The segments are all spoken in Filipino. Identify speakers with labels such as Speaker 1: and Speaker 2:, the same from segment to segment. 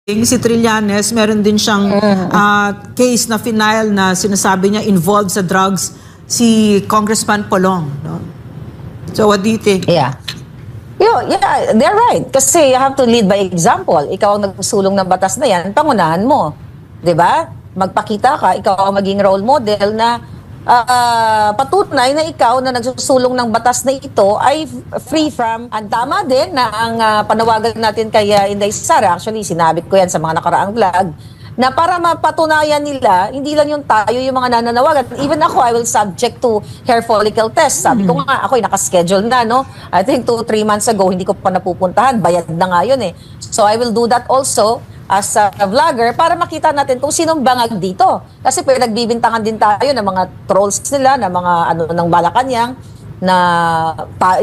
Speaker 1: Si Trillanes, meron din siyang case na final na sinasabi niya involved sa drugs si Congressman Polong. No? So what do you think?
Speaker 2: Yeah, they're right. Kasi you have to lead by example. Ikaw ang nagsulong ng batas na yan, pangunahan mo. 'Di ba? Magpakita ka, ikaw ang maging role model na patunay na ikaw na nagsusulong ng batas na ito ay free from. Ang tama din na ang panawagan natin kay Inday Sara, actually sinabi ko yan sa mga nakaraang vlog, na para mapatunayan nila, hindi lang yung tayo yung mga nananawagan. Even ako, I will subject to hair follicle test. Sabi ko nga, ako'y nakaschedule na, no? I think 2-3 months ago, hindi ko pa napupuntahan. Bayad na nga yun eh. So I will do that also as a vlogger para makita natin kung sinong bangag dito. Kasi nagbibintangan din tayo ng mga trolls nila, ng mga ng Malacanang na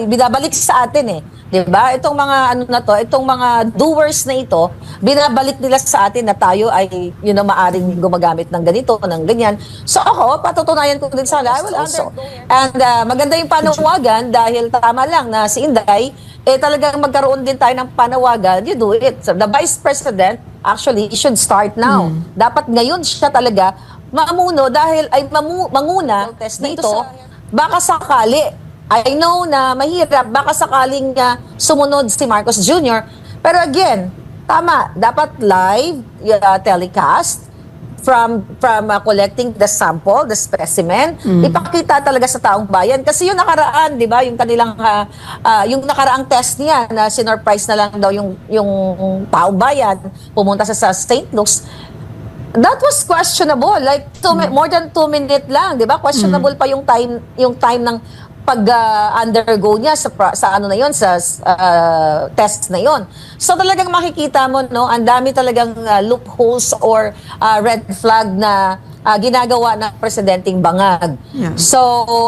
Speaker 2: binabalik sa atin eh. 'Di ba? Itong mga itong mga doers na ito, binabalik nila sa atin na tayo ay maaring gumagamit ng ganito, ng ganyan. So ako, patutunayan ko din sana. I will also. And maganda yung panawagan dahil tama lang na si Inday talagang magkaroon din tayo ng panawagan, you do it. So, the Vice President, actually, should start now. Dapat ngayon siya talaga mamuno dahil ay manguna dito, baka sakali. I know na mahirap, baka sakaling sumunod si Marcos Jr. Pero again, tama, dapat live telecast, from collecting the sample, the specimen, ipakita talaga sa taong bayan. Kasi yung nakaraan, di ba, yung kanilang, yung nakaraang test niya, na sinurprise na lang daw yung taong bayan, pumunta sa St. Luke's, that was questionable. Like, more than 2 minutes lang, di ba? Questionable pa yung time ng pag-undergo niya sa test na yon. So talagang makikita mo, no, ang dami talagang loopholes or red flag na ginagawa ng presidenteng bangag. Yeah. So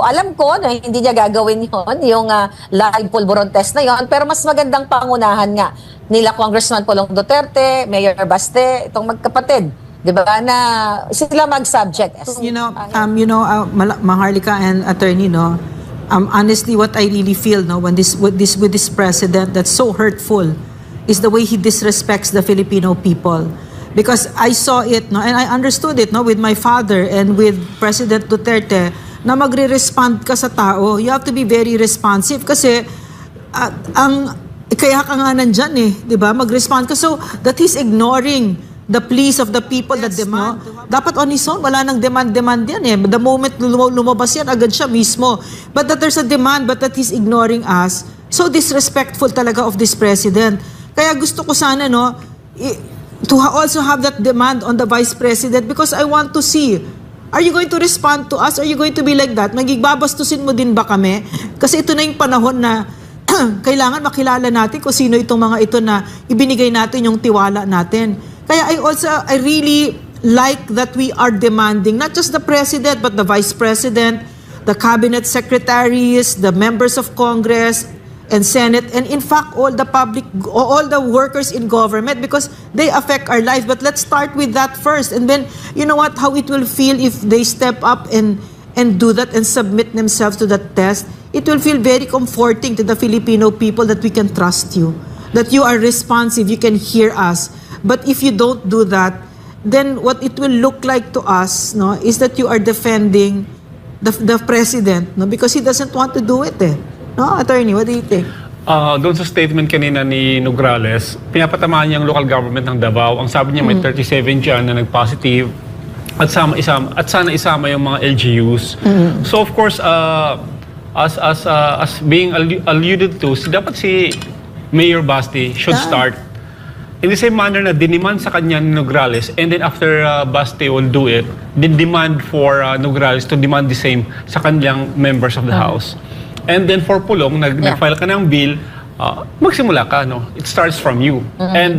Speaker 2: alam ko na hindi niya gagawin yon, yung live pulburon test na yon, pero mas magandang pangunahan nga nila Congressman Polong Duterte, Mayor Baste, itong magkapatid. 'Di ba, na sila mag-subject.
Speaker 1: Maharlika and attorney, no, honestly, what I really feel, no, with this president that's so hurtful is the way he disrespects the Filipino people. Because I saw it, no, and I understood it, no, with my father and with President Duterte, na magre-respond ka sa tao. You have to be very responsive kasi kaya ka nga nandyan eh, di ba? Mag-respond ka. So that he's ignoring the pleas of the people that demand. No? Dapat on his own, wala nang demand yan eh. The moment lumabas yan, agad siya mismo. But that there's a demand, but that he's ignoring us. So disrespectful talaga of this president. Kaya gusto ko sana, no, to also have that demand on the vice president because I want to see, are you going to respond to us? Are you going to be like that? Magigbabastusin mo din ba kami? Kasi ito na yung panahon na kailangan makilala natin kung sino itong mga ito na ibinigay natin yung tiwala natin. Kaya I really like that we are demanding not just the president but the vice president, the cabinet secretaries, the members of Congress and Senate, and in fact all the workers in government because they affect our lives. But let's start with that first, and then you know what, how it will feel if they step up and do that and submit themselves to that test. It will feel very comforting to the Filipino people that we can trust you, that you are responsive, you can hear us. But if you don't do that, then what it will look like to us, no, is that you are defending the president, no, because he doesn't want to do it eh. No, attorney, what do you think?
Speaker 3: Doon sa statement kanina ni Nograles, pinapatamaan niya ang local government ng Davao. Ang sabi niya may 37 dyan na nag-positive at sana isama yung mga LGUs. So of course, as being alluded to, dapat si Mayor Baste should start in the same manner na diniman sa kanya ni Nograles, and then after Baste will do it, then demand for Nograles to demand the same sa kanilang members of the House. And then for Pulong, nag-file ka ng bill, magsimula ka, no? It starts from you. And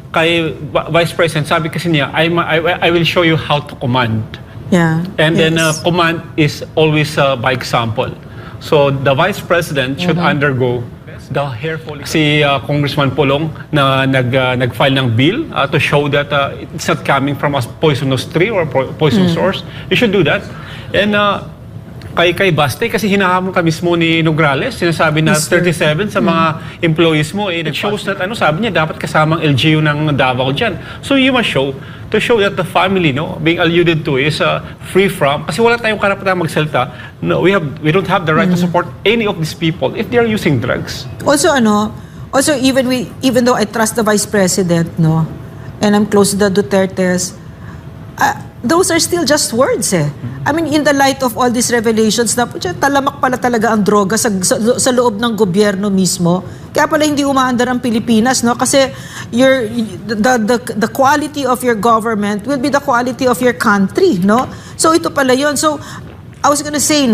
Speaker 3: kay Vice President, sabi kasi niya, I will show you how to command.
Speaker 1: Yeah.
Speaker 3: And then command is always by example. So the Vice President should undergo the hair follicle. Si Congressman Polong na nag-file ng bill to show that it's not coming from a poisonous tree or poisonous source. You should do that. And kay Baste kasi hinahamon ka mismo ni Nograles. Sinasabi na
Speaker 1: Yes, sir.
Speaker 3: 37 sa mga employees mo. It shows that, sabi niya, dapat kasamang LGU ng Davao dyan. So you must show that the family, being alluded to is free from, kasi wala tayong karapatan magsalita. No, we don't have the right to support any of these people if they are using drugs.
Speaker 1: Also even though I trust the Vice President, and I'm close to the Dutertes, those are still just words eh. I mean, in the light of all these revelations na talamak pala talaga ang droga sa loob ng gobyerno mismo. Kaya pala hindi umaandar ang Pilipinas, kasi the quality of your government will be the quality of your country, So ito pala yun. So I was gonna say,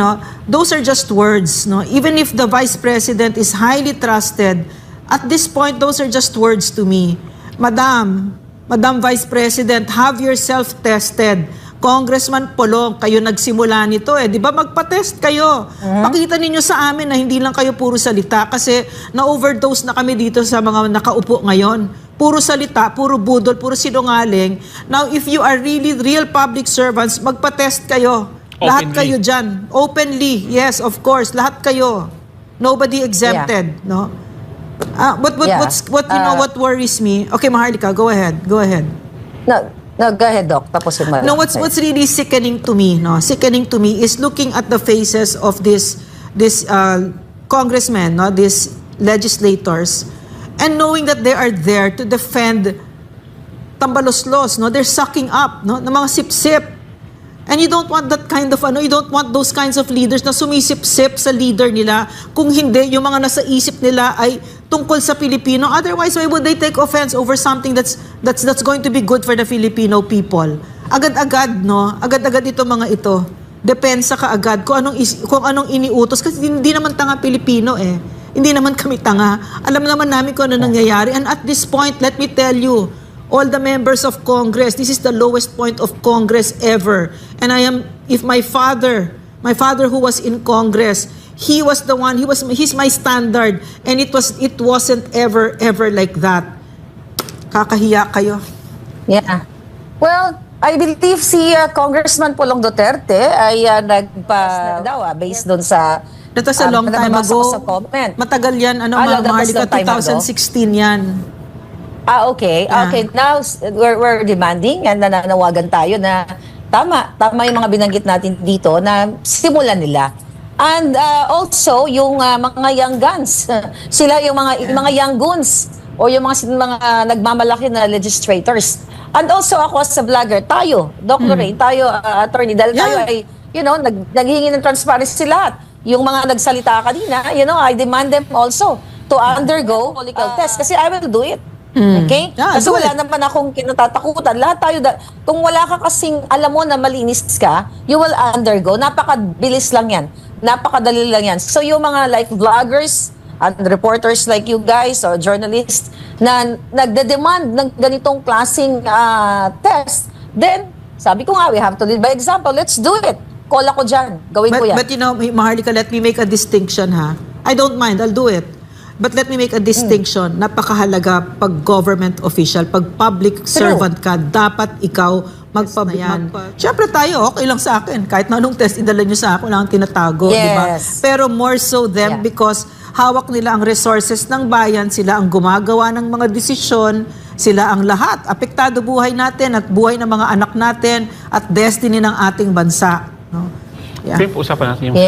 Speaker 1: those are just words, Even if the Vice President is highly trusted, at this point, those are just words to me. Madam Vice President, have yourself tested. Congressman Polong, kayo nagsimula nito eh. Di ba magpa-test kayo? Pakita ninyo sa amin na hindi lang kayo puro salita kasi na-overdose na kami dito sa mga nakaupo ngayon. Puro salita, puro budol, puro sinungaling. Now, if you are really real public servants, magpa-test kayo. Lahat kayo dyan. Openly, yes, of course. Lahat kayo. Nobody exempted, What worries me? Okay, Maharlika, go ahead.
Speaker 2: No, go ahead, Doc. Tapusin mo.
Speaker 1: No, what's really sickening to me, Sickening to me is looking at the faces of this congressmen, these legislators, and knowing that they are there to defend tambaloslos, They're sucking up, ng mga sip-sip. And you don't want that kind of, you don't want those kinds of leaders na sumisip-sip sa leader nila. Kung hindi, yung mga nasa isip nila ay tungkol sa Pilipino. Otherwise, why would they take offense over something that's going to be good for the Filipino people? Agad-agad, Agad-agad ito mga ito. Depensa ka agad kung anong iniutos. Kasi hindi naman tanga Pilipino eh. Hindi naman kami tanga. Alam naman namin kung ano nangyayari. And at this point, let me tell you, all the members of Congress, this is the lowest point of Congress ever. And if my father who was in Congress, he was the one, he's my standard. And it wasn't ever like that. Kakahiya kayo.
Speaker 2: Yeah. Well, I believe si Congressman Pulong Duterte ay based doon sa
Speaker 1: That was a long time
Speaker 2: nababasa
Speaker 1: ago.
Speaker 2: ko sa comment.
Speaker 1: Matagal yan,
Speaker 2: that was
Speaker 1: Maharlika,
Speaker 2: long time ago?
Speaker 1: 2016 yan.
Speaker 2: Okay.
Speaker 1: Yeah.
Speaker 2: Okay. Now, we're demanding and nananawagan tayo na tama yung mga binanggit natin dito na simulan nila. And also, yung mga young guns. Sila yung mga young guns o yung mga nagmamalaki na legislators. And also ako sa vlogger, tayo, Dr. Ray, tayo, attorney, dahil tayo ay, naghihingi ng transparency lahat. Yung mga nagsalita kanina, I demand them also to undergo political test kasi I will do it. Okay?
Speaker 1: Yeah,
Speaker 2: kasi wala naman akong kinatatakutan. Lahat tayo, kung wala ka kasing alam mo na malinis ka, you will undergo. Napakabilis lang yan. Napakadali lang yan. So yung mga like vloggers and reporters like you guys or journalists na nagde-demand ng ganitong klaseng test, then sabi ko nga, we have to lead by example. Let's do it. Call ako dyan. Gawin ko yan.
Speaker 1: But Maharlika, let me make a distinction ha. I don't mind, I'll do it. But let me make a distinction. Napakahalaga pag government official, pag public servant ka, dapat ikaw magpabihan. Siyempre tayo, okay lang sa akin. Kahit na anong test idala nyo sa akin, wala akong tinatago, di ba? Pero more so them because hawak nila ang resources ng bayan, sila ang gumagawa ng mga desisyon, sila ang lahat. Apektado buhay natin at buhay ng mga anak natin at destiny ng ating bansa. Yeah.
Speaker 3: Usapan natin yung